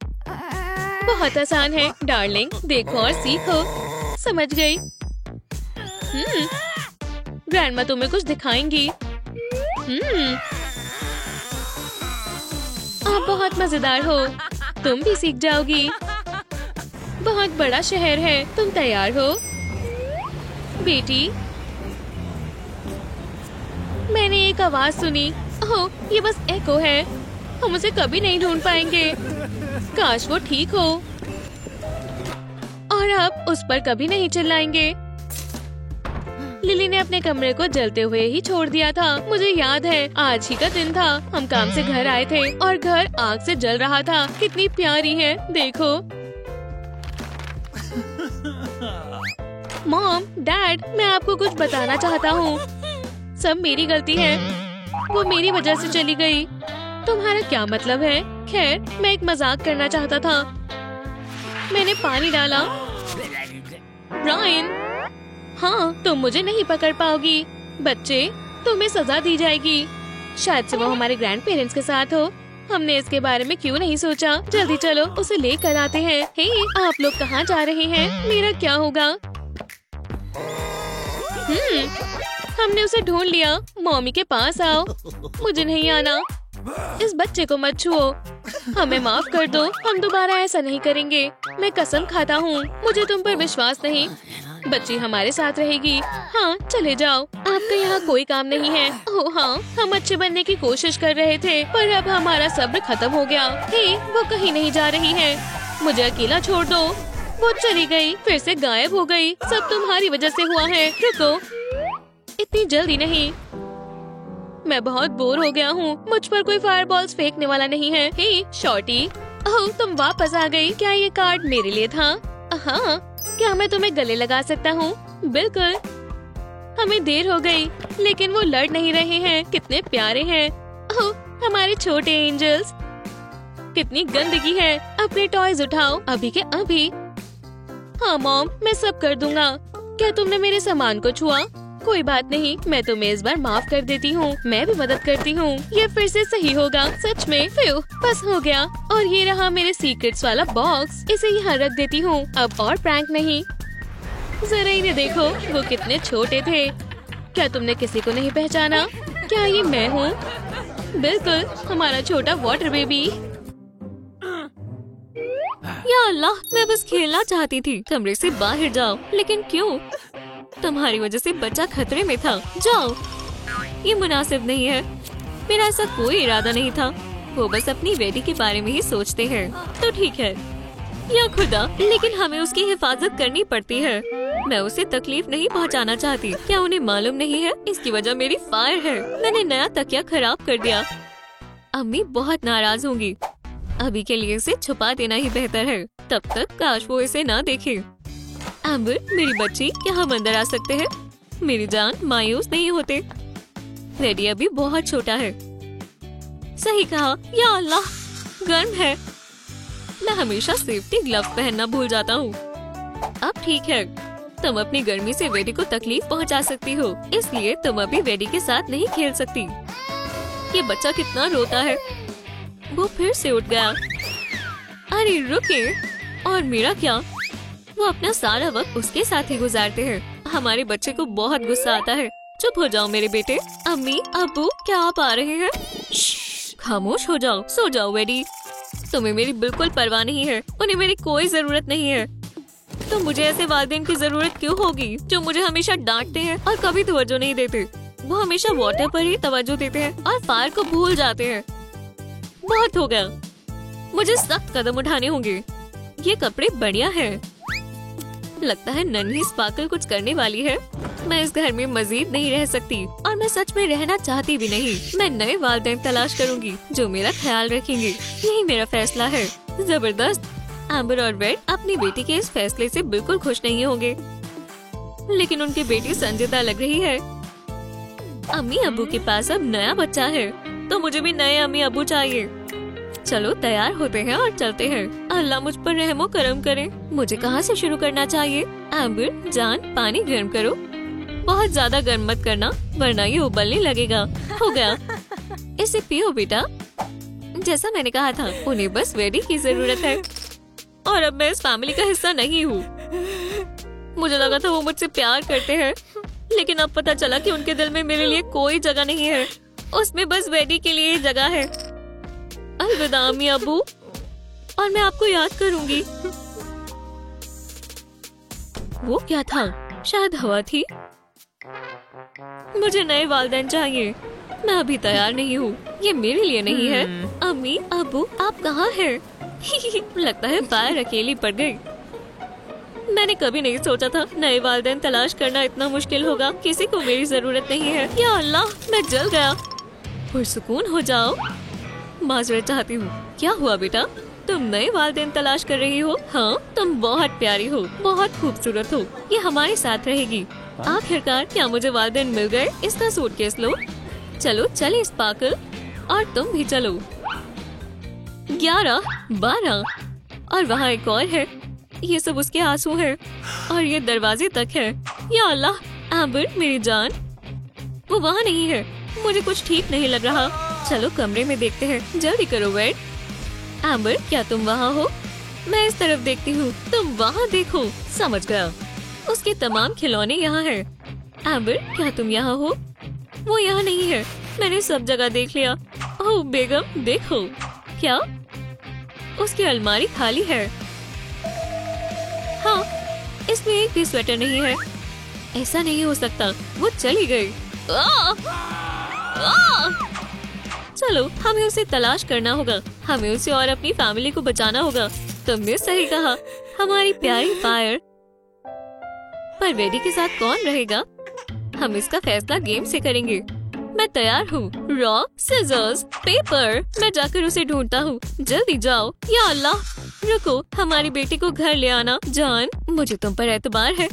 बहुत आसान है डार्लिंग, देखो और सीखो। समझ गई। ग्रैंडमा तुम्हें कुछ दिखाएंगी। आप बहुत मजेदार हो। तुम भी सीख जाओगी। बहुत बड़ा शहर है। तुम तैयार हो? बेटी, मैंने एक आवाज सुनी। ओह, ये बस एको है। हम उसे कभी नहीं ढूंढ पाएंगे। काश वो ठीक हो और अब उस पर कभी नहीं चिल्लाएंगे। लिली ने अपने कमरे को जलते हुए ही छोड़ दिया था। मुझे याद है, आज ही का दिन था। हम काम से घर आए थे और घर आग से जल रहा था। कितनी प्यारी है, देखो। मॉम, डैड, मैं आपको कुछ बताना चाहता हूँ। सब मेरी गलती है। वो मेरी वजह से चली गई। तुम्हारा क्या मतलब है? खैर, मैं एक मजाक करना चाहता था। मैंने पानी डाला। ब्रायन, हाँ, तुम मुझे नहीं पकड़ पाओगी। बच्चे, तुम्हें सजा दी जाएगी। शायद से वो हमारे ग्रैंड पेरेंट्स के साथ हो। हमने इसके बारे में क्यों नहीं सोचा। जल्दी चलो, उसे लेकर आते हैं। हे, आप लोग कहाँ जा रहे हैं? मेरा क्या होगा? हमने उसे ढूंढ लिया। मम्मी के पास आओ। मुझे नहीं आना। इस बच्चे को मत छुओ। हमें माफ कर दो, हम दोबारा ऐसा नहीं करेंगे। मैं कसम खाता हूँ, मुझे तुम पर विश्वास नहीं। बच्ची हमारे साथ रहेगी। हाँ, चले जाओ, आपका यहाँ कोई काम नहीं है। ओह हाँ, हम अच्छे बनने की कोशिश कर रहे थे, पर अब हमारा सब्र खत्म हो गया। हे, वो कहीं नहीं जा रही है। मुझे अकेला छोड़ दो। वो चली गई, फिर से गायब हो गई। सब तुम्हारी वजह से हुआ है। रुको, इतनी जल्दी नहीं। मैं बहुत बोर हो गया हूँ। मुझ पर कोई फायरबॉल्स फेंकने वाला नहीं है। हे शॉर्टी, ओह तुम वापस आ गई। क्या ये कार्ड मेरे लिए था? हाँ, क्या मैं तुम्हें गले लगा सकता हूँ? बिल्कुल। हमें देर हो गई, लेकिन वो लड़ नहीं रहे हैं। कितने प्यारे हैं। ओह, हमारे छोटे एंजल्स। कितनी गंदगी है। अपने टॉयज उठाओ, अभी के अभी। हाँ मॉम, मैं सब कर दूंगा। क्या तुमने मेरे सामान को छुआ? कोई बात नहीं, मैं तुम्हें इस बार माफ कर देती हूँ। मैं भी मदद करती हूँ। ये फिर से सही होगा। सच में। फ्यू, बस हो गया। और ये रहा मेरे सीक्रेट्स वाला बॉक्स। इसे यहाँ रख देती हूँ। अब और प्रैंक नहीं। जरा इन्हें देखो, वो कितने छोटे थे। क्या तुमने किसी को नहीं पहचाना? क्या ये मैं हूँ? बिल्कुल, हमारा छोटा वाटर बेबी। या अल्लाह, मैं बस खेलना चाहती थी। कमरे से बाहर जाओ। लेकिन क्यों? तुम्हारी वजह से बच्चा खतरे में था। जाओ। ये मुनासिब नहीं है। मेरा ऐसा कोई इरादा नहीं था। वो बस अपनी बेटी के बारे में ही सोचते हैं। तो ठीक है। या खुदा, लेकिन हमें उसकी हिफाजत करनी पड़ती है। मैं उसे तकलीफ नहीं पहुंचाना चाहती। क्या उन्हें मालूम नहीं है? इसकी वजह मेरी फायर है। मैंने नया तकिया खराब कर दिया। अम्मी बहुत नाराज होंगी। अभी के लिए इसे छुपा देना ही बेहतर है। तब तक काश वो इसे ना देखे। एम्बर, मेरी बच्ची, क्या हम अंदर आ सकते हैं? मेरी जान, मायूस नहीं होते। रेडी अभी बहुत छोटा है। सही कहा। या अल्लाह, गर्म है। मैं हमेशा सेफ्टी ग्लव्स पहनना भूल जाता हूँ। अब ठीक है। तुम अपनी गर्मी से वेडी को तकलीफ पहुँचा सकती हो, इसलिए तुम अभी वेडी के साथ नहीं खेल सकती। ये बच्चा कितना रोता है। वो फिर से उठ गया। अरे रुके। और मेरा क्या? वो अपना सारा वक्त उसके साथ ही गुजारते हैं। हमारे बच्चे को बहुत गुस्सा आता है। चुप हो जाओ मेरे बेटे। अम्मी, अब्बू, क्या आप आ रहे हैं? खामोश हो जाओ। सो जाओ वेडी। तुम्हें मेरी बिल्कुल परवाह नहीं है। उन्हें मेरी कोई जरूरत नहीं है। तो मुझे ऐसे वालिदैन की जरूरत क्यों होगी जो मुझे हमेशा डांटते हैं और कभी तवज्जो नहीं देते? वो हमेशा वाटर पर ही तवज्जो देते हैं और फायर को भूल जाते हैं। बहुत हो गया। मुझे सख्त कदम उठाने होंगे। ये कपड़े बढ़िया हैं। लगता है नन्ही स्पार्कल कुछ करने वाली है। मैं इस घर में मजीद नहीं रह सकती और मैं सच में रहना चाहती भी नहीं। मैं नए वालिदैन तलाश करूंगी जो मेरा ख्याल रखेंगे। यही मेरा फैसला है। जबरदस्त। एम्बर और रेड अपनी बेटी के इस फैसले से बिल्कुल खुश नहीं होंगे, लेकिन उनकी बेटी संजीदा लग रही है। अम्मी अब्बू के पास अब नया बच्चा है, तो मुझे भी नए अम्मी अब्बू चाहिए। चलो तैयार होते हैं और चलते हैं। अल्लाह मुझ पर रहमो करम करे। मुझे कहाँ से शुरू करना चाहिए? एम्बर जान, पानी गर्म करो। बहुत ज्यादा गर्म मत करना, वरना ये उबलने लगेगा। हो गया, इसे पियो बेटा। जैसा मैंने कहा था, उन्हें बस वेडी की जरूरत है। और अब मैं इस फैमिली का हिस्सा नहीं हूँ। मुझे लगा था वो मुझसे प्यार करते हैं, लेकिन अब पता चला कि उनके दिल में मेरे लिए कोई जगह नहीं है। उसमें बस वेडी के लिए जगह है। अलविदा अम्मी अब्बू, और मैं आपको याद करूंगी। वो क्या था? शायद हवा थी। मुझे नए वालिदैन चाहिए। मैं अभी तैयार नहीं हूँ। ये मेरे लिए नहीं है। अम्मी अब्बू, आप कहाँ हैं? लगता है फायर अकेली पड़ गई। मैंने कभी नहीं सोचा था नए वालिदैन तलाश करना इतना मुश्किल होगा। किसी को मेरी जरूरत नहीं है। या अल्लाह, मैं जल गया। पुरसुकून हो जाओ। माजरत चाहती हूँ। क्या हुआ बेटा? तुम नए वालिदैन तलाश कर रही हो? हाँ, तुम बहुत प्यारी हो, बहुत खूबसूरत हो। ये हमारे साथ रहेगी। आखिरकार क्या मुझे वालिदैन मिल गए? इसका सूटकेस लो। चलो चले स्पार्कल, और तुम भी चलो। 11, 12 और वहाँ एक और है। ये सब उसके आंसू हैं और ये दरवाजे तक है। या अल्लाह, एम्बर मेरी जान, वो वहाँ नहीं है। मुझे कुछ ठीक नहीं लग रहा। चलो कमरे में देखते हैं, जल्दी करो वेट। एम्बर, क्या तुम वहाँ हो? मैं इस तरफ देखती हूँ, तुम वहाँ देखो। समझ गया, उसके तमाम खिलौने यहाँ हैं। एम्बर, क्या तुम यहाँ हो? वो यहाँ नहीं है, मैंने सब जगह देख लिया। ओह बेगम, देखो। क्या? उसकी अलमारी खाली है। हाँ, इसमें एक भी स्वेटर नहीं है। ऐसा नहीं हो सकता, वो चली गई। चलो, हमें उसे तलाश करना होगा। हमें उसे और अपनी फैमिली को बचाना होगा। तुमने सही कहा, हमारी प्यारी फायर। पर वेडी के साथ कौन रहेगा? हम इसका फैसला गेम से करेंगे। मैं तैयार हूँ। Rock, scissors, paper. मैं जाकर उसे ढूंढता हूँ। जल्दी जाओ। या अल्लाह, रुको, हमारी बेटी को घर ले आना। जान, मुझे तुम पर एतबार है।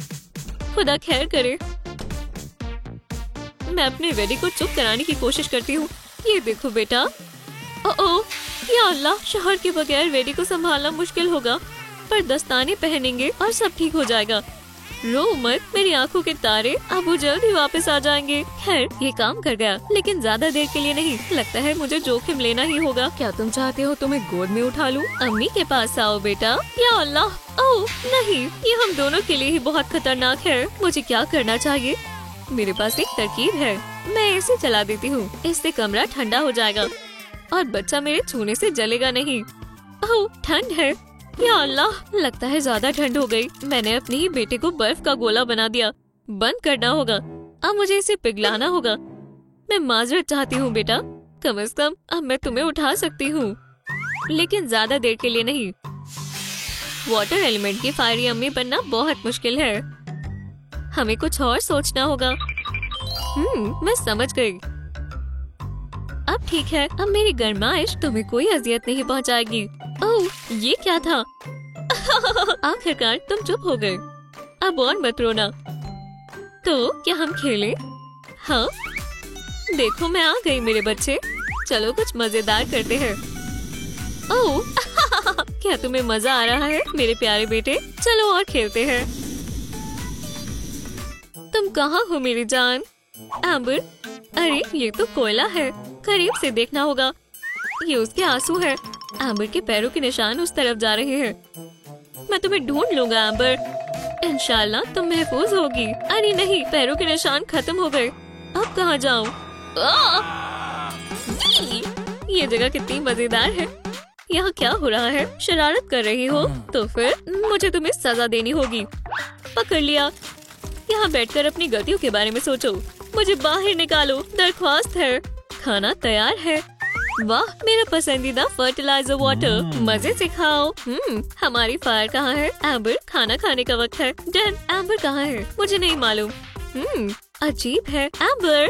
खुदा खैर करे। मैं अपने वेडी को चुप कराने की कोशिश करती हूँ। ये देखो बेटा। ओह, या अल्लाह, शोहर के बगैर वेडी को संभालना मुश्किल होगा, पर दस्ताने पहनेंगे और सब ठीक हो जाएगा। रो मत, मेरी आंखों के तारे। अब वो जल्दी वापस आ जाएंगे। खैर, ये काम कर गया, लेकिन ज्यादा देर के लिए नहीं। लगता है मुझे जोखिम लेना ही होगा। क्या तुम चाहते हो तुम्हें गोद में उठा लूं? अम्मी के पास आओ बेटा। या अल्लाह, ओह नहीं, ये हम दोनों के लिए ही बहुत खतरनाक है। मुझे क्या करना चाहिए? मेरे पास एक तरकीब है। मैं इसे चला देती हूँ, इससे कमरा ठंडा हो जाएगा और बच्चा मेरे छूने से जलेगा नहीं। ओह, ठंड है। या अल्लाह, लगता है ज्यादा ठंड हो गई। मैंने अपने ही बेटे को बर्फ का गोला बना दिया। बंद करना होगा। अब मुझे इसे पिघलाना होगा। मैं माजरत चाहती हूँ बेटा। कम से कम अब मैं तुम्हें उठा सकती हूँ, लेकिन ज्यादा देर के लिए नहीं। वाटर एलिमेंट की फायरी अम्मी बनना बहुत मुश्किल है। हमें कुछ और सोचना होगा। मैं समझ गई। अब ठीक है, अब मेरी गरमाइश तुम्हें कोई अजियत नहीं पहुंचाएगी। ओह, ये क्या था? आखिरकार तुम चुप हो गए। अब और मत रोना। तो क्या हम खेलें? हाँ, देखो मैं आ गई मेरे बच्चे। चलो कुछ मजेदार करते हैं। ओह, क्या तुम्हें मजा आ रहा है मेरे प्यारे बेटे? चलो और खेलते हैं। तुम कहाँ हो मेरी जान? एम्बर, अरे ये तो कोयला है, करीब से देखना होगा। ये उसके आंसू है। एम्बर के पैरों के निशान उस तरफ जा रहे हैं। मैं तुम्हें ढूंढ लूंगा एम्बर। इंशाल्लाह तुम महफूज होगी। अरे नहीं, पैरों के निशान खत्म हो गए। अब कहाँ जाऊँ? ये जगह कितनी मजेदार है। यहाँ क्या हो रहा है? शरारत कर रही हो? तो फिर मुझे तुम्हें सजा देनी होगी। पकड़ लिया। यहाँ बैठकर अपनी गलतियों के बारे में सोचो। मुझे बाहर निकालो, दरख्वास्त है। खाना तैयार है। वाह, मेरा पसंदीदा फर्टिलाइजर वाटर। मजे से खाओ। हमारी फायर कहाँ है? एम्बर, खाना खाने का वक्त है। डन। एम्बर कहाँ है? मुझे नहीं मालूम। अजीब है। एम्बर,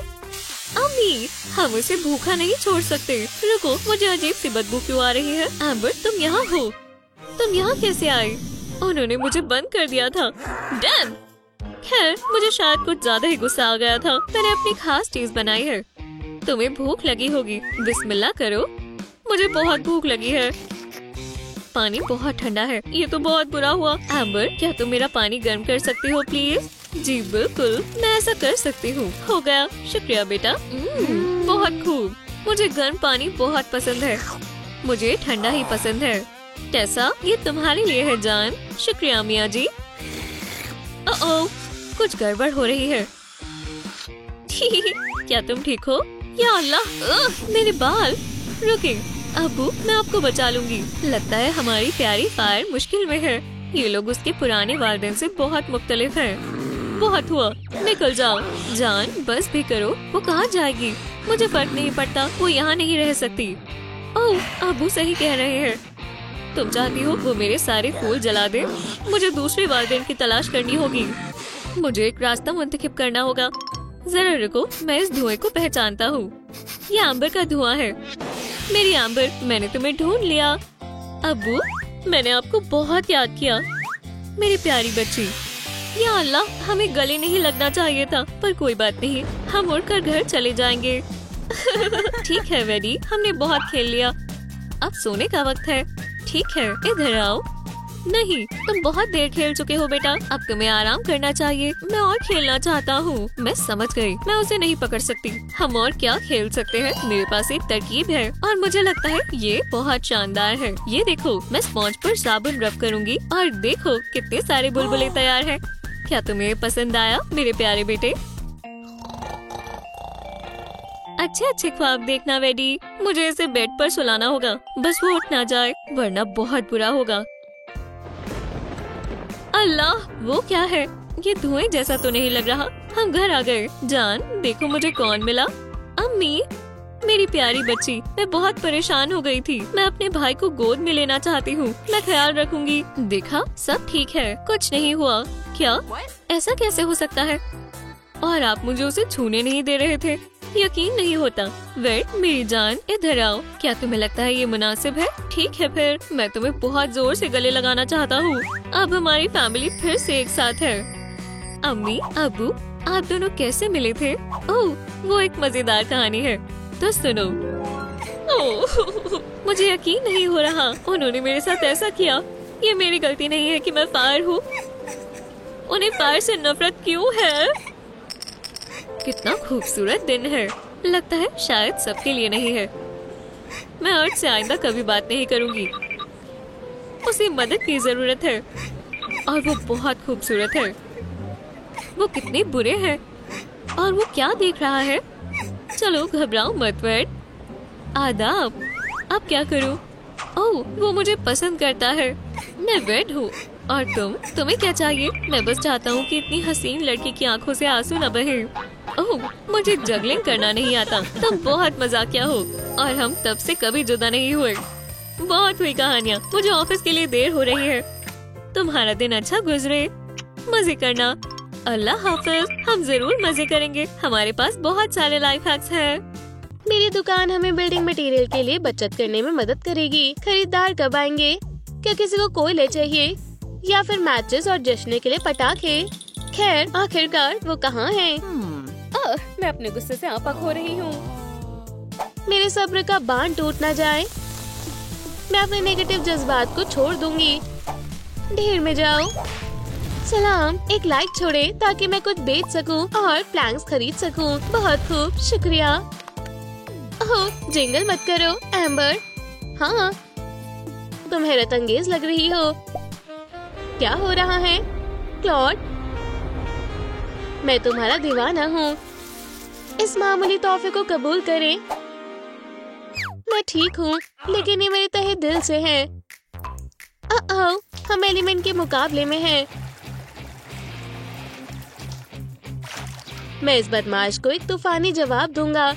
अम्मी, हम उसे भूखा नहीं छोड़ सकते। रुको, मुझे अजीब सी बदबू क्यों आ रही है? एम्बर, तुम यहाँ हो? तुम यहाँ कैसे आए? उन्होंने मुझे बंद कर दिया था। डन। खैर, मुझे शायद कुछ ज्यादा ही गुस्सा आ गया था। मैंने अपनी खास चीज बनाई है। तुम्हें भूख लगी होगी। बिस्मिल्लाह करो। मुझे बहुत भूख लगी है। पानी बहुत ठंडा है। ये तो बहुत बुरा हुआ। एम्बर, क्या तुम मेरा पानी गर्म कर सकती हो प्लीज? जी बिल्कुल, मैं ऐसा कर सकती हूँ। हो गया, शुक्रिया बेटा। बहुत खूब। मुझे गर्म पानी बहुत पसंद है। मुझे ठंडा ही पसंद है। टेसा, ये तुम्हारे लिए है जान। शुक्रिया मियाँ जी। ओह, कुछ गड़बड़ हो रही है। क्या तुम ठीक हो? या अल्लाह, मेरे बाल। रुके अबू, मैं आपको बचा लूंगी। लगता है हमारी प्यारी फायर मुश्किल में है। ये लोग उसके पुराने वालिदैन से बहुत मुख्तलिफ हैं। बहुत हुआ, निकल जाओ। जान, बस भी करो। वो कहाँ जाएगी? मुझे फर्क नहीं पड़ता, वो यहाँ नहीं रह सकती। ओह, अबू सही कह रहे हैं। तुम चाहती हो वो मेरे सारे फूल जला दे? मुझे दूसरे वालिदैन की तलाश करनी होगी। मुझे एक रास्ता मुंतखब करना होगा। जरा रुको, मैं इस धुएं को पहचानता हूँ। ये एम्बर का धुआं है। मेरी एम्बर, मैंने तुम्हें ढूंढ लिया। अब्बू, मैंने आपको बहुत याद किया। मेरी प्यारी बच्ची। या अल्लाह, हमें गले नहीं लगना चाहिए था, पर कोई बात नहीं, हम उड़कर घर चले जाएंगे। ठीक है वेडी, हमने बहुत खेल लिया। अब सोने का वक्त है। ठीक है, इधर आओ। नहीं, तुम बहुत देर खेल चुके हो बेटा, अब तुम्हें आराम करना चाहिए। मैं और खेलना चाहता हूँ। मैं समझ गई, मैं उसे नहीं पकड़ सकती। हम और क्या खेल सकते हैं? मेरे पास एक तरकीब है और मुझे लगता है ये बहुत शानदार है। ये देखो, मैं स्पॉन्ज पर साबुन रब करूँगी और देखो कितने सारे बुलबुले तैयार हैं। क्या तुम्हें पसंद आया मेरे प्यारे बेटे? अच्छे ख्वाब देखना वेडी। मुझे इसे बेड पर सुलाना होगा, बस वो उठ ना जाए वरना बहुत बुरा होगा। अल्लाह, वो क्या है? ये धुएं जैसा तो नहीं लग रहा। हम घर आ गए। जान, देखो मुझे कौन मिला। अम्मी, मेरी प्यारी बच्ची, मैं बहुत परेशान हो गई थी। मैं अपने भाई को गोद में लेना चाहती हूँ। मैं ख्याल रखूंगी। देखा, सब ठीक है, कुछ नहीं हुआ। क्या? ऐसा कैसे हो सकता है? और आप मुझे उसे छूने नहीं दे रहे थे। यकीन नहीं होता। वेट, मेरी जान, इधर आओ। क्या तुम्हें लगता है ये मुनासिब है? ठीक है फिर, मैं तुम्हें बहुत जोर से गले लगाना चाहता हूँ। अब हमारी फैमिली फिर से एक साथ है। अम्मी, अब्बू, आप दोनों कैसे मिले थे? ओह, वो एक मजेदार कहानी है, तो सुनो। ओह, मुझे यकीन नहीं हो रहा, उन्होंने मेरे साथ ऐसा किया। ये मेरी गलती नहीं है कि मैं फायर हूँ। उन्हें फायर से नफरत क्यों है? कितना खूबसूरत दिन है। लगता है शायद सबके लिए नहीं है। मैं अर्थ से आइंदा कभी बात नहीं करूंगी। उसे मदद की जरूरत है और वो बहुत खूबसूरत है। वो कितने बुरे हैं और वो क्या देख रहा है? चलो घबराओ मत वेड। आदाब। अब क्या करूं? ओह, वो मुझे पसंद करता है। मैं वेड हूँ और तुम्हें क्या चाहिए? मैं बस चाहता हूँ कि इतनी हसीन लड़की की आंखों से आंसू न बहे। ओह, मुझे जगलिंग करना नहीं आता। तुम बहुत मजाकिया हो और हम तब से कभी जुदा नहीं हुए। बहुत हुई कहानियाँ, मुझे ऑफिस के लिए देर हो रही है। तुम्हारा दिन अच्छा गुजरे, मजे करना। अल्लाह हाफिज। हम जरूर मजे करेंगे, हमारे पास बहुत सारे लाइफ हैक्स हैं। मेरी दुकान हमें बिल्डिंग मटेरियल के लिए बचत करने में मदद करेगी। खरीदार कब आएंगे? क्या किसी को कोयले चाहिए या फिर मैचेस और जश्न के लिए पटाखे? खैर, आखिरकार वो कहाँ हैं? मैं अपने गुस्से से आपा खो रही हूँ। मेरे सब्र का बांध टूट ना जाए। मैं अपने नेगेटिव जज्बात को छोड़ दूंगी। ढेर में जाओ। सलाम, एक लाइक छोड़े ताकि मैं कुछ बेच सकूं और प्लैंक्स खरीद सकूं। बहुत खूब, शुक्रिया। ओह, जिंगल मत करो एम्बर। हाँ, तुम हैरत अंगेज लग रही हो। क्या हो रहा है क्लॉड? मैं तुम्हारा दीवाना हूँ। इस मामूली तोहफे को कबूल करें। मैं ठीक हूँ, लेकिन ये मेरे तहे दिल से है। हम एलिमेंट के मुकाबले में हैं। मैं इस बदमाश को एक तूफानी जवाब दूंगा।